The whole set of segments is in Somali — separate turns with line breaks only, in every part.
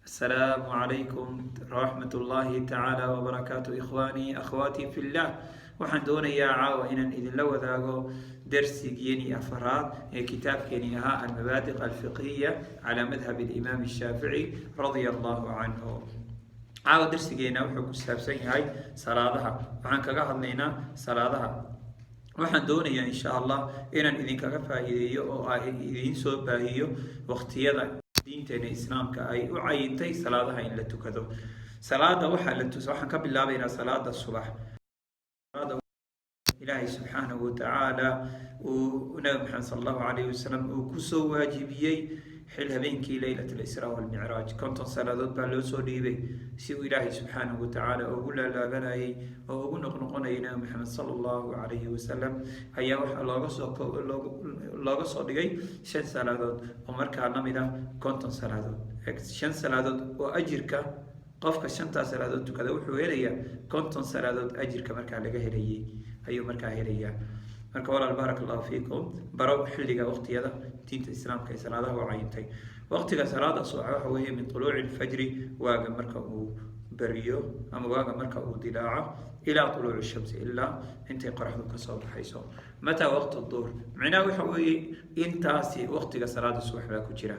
السلام عليكم ورحمة الله تعالى وبركاته إخواني أخواتي في الله waxaan doonayaa caawa inaan idinla wadaago darsigeeni afraad ee kitaabkeeni ahaa almabaadiq alfiqhiya calaa madhab alimaam ashaafici radia allahu canhu. caawa darsigeena wuxuu ku saabsan yahay salaadaha. waxaan kaga hadlaynaa salaadaha. waxaan doonayaa insha allah inaan idinkaga faa'iideeyo oo aan idin soo baahiyo waqtiyada diinteena islaamka ay u cayintay salaadaha in la tukado. salaada waxaan ka bilaabaynaa salaada subax. ilaahay subxaanahu watacaala uu nabi maxamed sala allahu calayhi wasalam uu kusoo waajibiyey xil habeenkii leylat alisraa walmicraaj. 50 salaadood baa loo soo dhiibay si uu ilaahay subxaanahu watacaala ugu laalaabanayay oo ugu noqnoqonayay nabi maxamed sala allahu calayhi wasalam ayaa waxaa looga soo dhigay 5 salaadood oo markaa lamid ah 50 salaadood. 5 salaadood oo ajirka qofka 5 salaadood tukada wuxuu helayaa 50 salaadood ajirka markaa laga helayay ayuu markaa helayaa. marka walaal baarak allahu fiikum, baro xilliga waqtiyada diinta islaamka ee salaadaha u cayintay. waqtiga salaada subax waxa weeye min tuluuci alfajri, waaga marka uu bariyo ama waaga marka uu dilaaco, ilaa tuluuci shamsi, ilaa intay qoraxdu ka soo baxayso. mataa waqti duhur, macnaha waxa weeye intaasi waqtiga salaada subax baa ku jira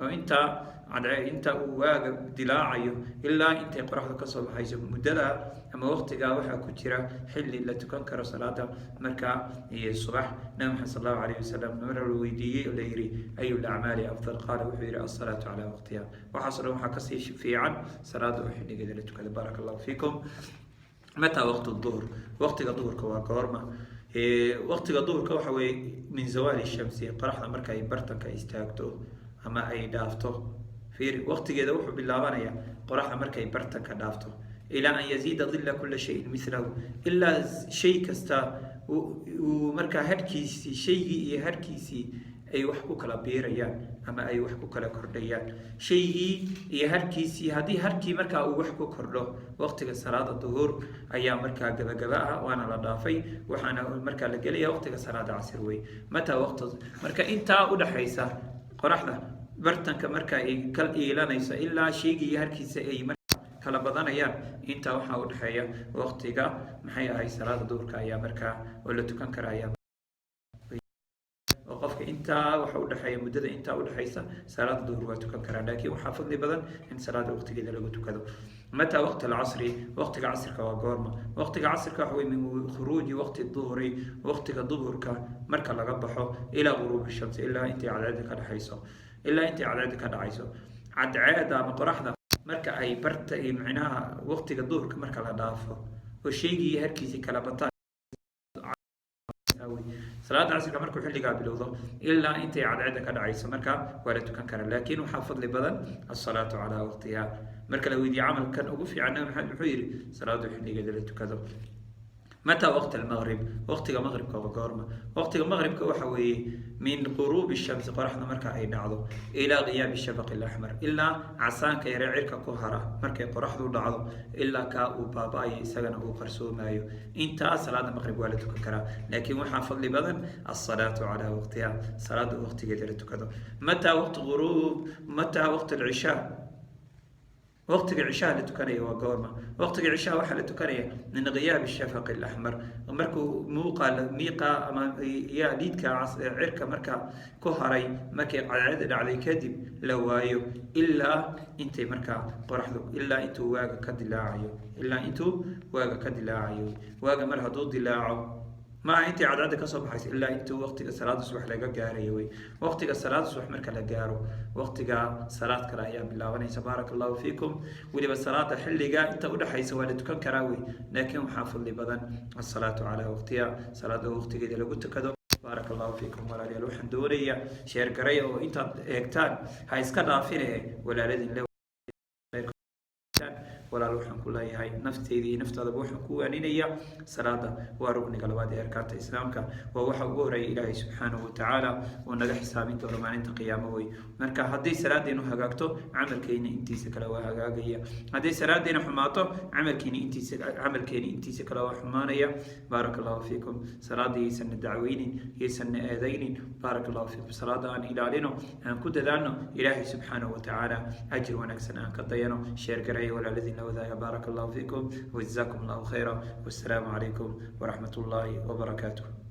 oo inta uu waaga dilaacayo ilaa intay qoraxdu ka soo baxayso muddada ama waqtigaa waxaa ku jira xilli la tukan karo salaada markaa iyo subax. nabi maxamed sal allahu calayhi wasalam mar la weydiiyey oo la yidhi ayu lacmaali afdal, qaala wuxuu yidhi alsalaatu calaa waqtiha. waxaasoo dhan waxaa kasii fiican salaada oo xilligeeda la tukada. baaraka allahu fiikum. mataa waqti duhur, waqtiga duhurka waa goorma? waqtiga duhurka waxa weeye min zawaali shamsi, qoraxda marka ay bartanka istaagto ama ay dhaafto. fiiri, waqtigeeda wuxuu bilaabanayaa qoraxda markay bartanka dhaafto ilaa an yaziida dilla kulla shayin milahu, ilaa shay kasta uu markaa harkiisii, shaygii iyo harkiisii ay wax ku kala biirayaan ama ay wax ku kala kordhayaan. shaygii iyo harkiisii, haddii harkii markaa uu wax ku kordho, waqtiga salaada duhur ayaa markaa gabagaba ah, waana la dhaafay, waxaana markaa la gelaya waqtiga salaada casir wey. mataa waqti, marka intaa udhaxaysa qoraxda bartanka marka ay kal iilanayso ilaa shaygii iyo harkiisa ay kala badanayaan, intaa waxaa udhexeeya waqtiga maxay ahay salaada duhurka ayaa markaa oo la tukan karaya. oo qofka intaa waxa udhexeeya muddada intaa udhexaysa salaada duhur waa tukan karaa, laakiin waxaa fadli badan in salaada waqtigeeda lagu tukado. mataa waqti alcasri, waqtiga casirka waa goorma? waqtiga casirka waxa weye min khuruuji waqti duhri, waqtiga duhurka marka laga baxo ilaa guruubi shamsi, ilaa intay cadceeda ka dhexayso, ilaa intay cadceeda ka dhacayso. cadceeda ama qoraxda marka ay barta macnaha waqtiga duhurka marka la dhaafo oo shaygii iyo harkiisii kala bataan, salaada casirka markuu xilligaa bilowdo ilaa intay cadceeda ka dhacayso markaa waa la tukan karaa, laakiin waxaa fadli badan asalaatu calaa waqtiha. marka la weydiiye camalkan ugu fiican nabi maxamed muxuu yidhi salaadu xilligeeda la tukado. mataa waqti almaqrib, waqtiga maqribka waa goorma? waqtiga maqribka waxa weeye min quruubi shamsi, qoraxda marka ay dhacdo, ilaa qiyaabi shafaqi alaxmar, ilaa casaanka yare cirka ku hara markay qoraxdu dhacdo ilaa kaa uu baaba-ayo isagana uu qarsoomayo. intaa salaada maqrib waa la tukan karaa, laakiin waxaa fadli badan alsalaatu calaa waqtiha, salaada waqtigeeda la tukado. mataa waqti quruub, mataa waqti alcishaa, waqtiga cishaha la tukanaya waa goorma? waqtiga cishaha waxaa la tukanaya min qiyaabi shafaqi alaxmar, markuu miiqa ama yaa liidka cirka marka ku haray markay cadceeda dhacday kadib la waayo ilaa intay markaa qoraxdu, ilaa intuu waaga ka dilaacayo, ilaa intuu waaga ka dilaacayo. waaga mar hadduu dilaaco maaha intay cadceeda kasoo baxayso, ilaa intuu waqtiga salaada subax laga gaarayo wey. waqtiga salaada subax marka la gaaro, waqtiga salaad kale ayaa bilaabanaysa. baaraka allahu fiikum. weliba salaada xilliga inta udhexaysa waa la tukan karaa wey, laakiin waxaa fadli badan asalaatu calaa waqtiha, salaada waqtigeeda lagu tukado. baaraka allahu fiikum walaalayaal, waxaan doonayaa sheergaray oo intaad eegtaan ha iska dhaafine walaaladin walaal waxaan ku leeyahay nafteyda iyo naftaadaba waxaan ku waaninaya salaada waa rukniga labaad ee arkaanta islaamka waa waxa ugu horeeya ilaahay subxaanahu watacaala oo naga xisaabin doono maalinta qiyaamo wey marka haddii salaadeenu hagaagto camalkeena intiisa kale waa hagaagaya haddii salaadeena xumaato camalkeena intiisa kale waa xumaanaya baaraka allahu fiikum salaada yaysan dacweynin yaysan eedaynin baaraka allahu fiikum salaada aan ilaalino aan ku dadaalno ilaahay subxaanahu watacaala ajir wanaagsan aan ka dayano sheer garaya walaaladiin la wadaaga baaraka allahu fiikum wajazakum allahu khayra wassalaamu calaykum waraxmat ullaahi wabarakaatuh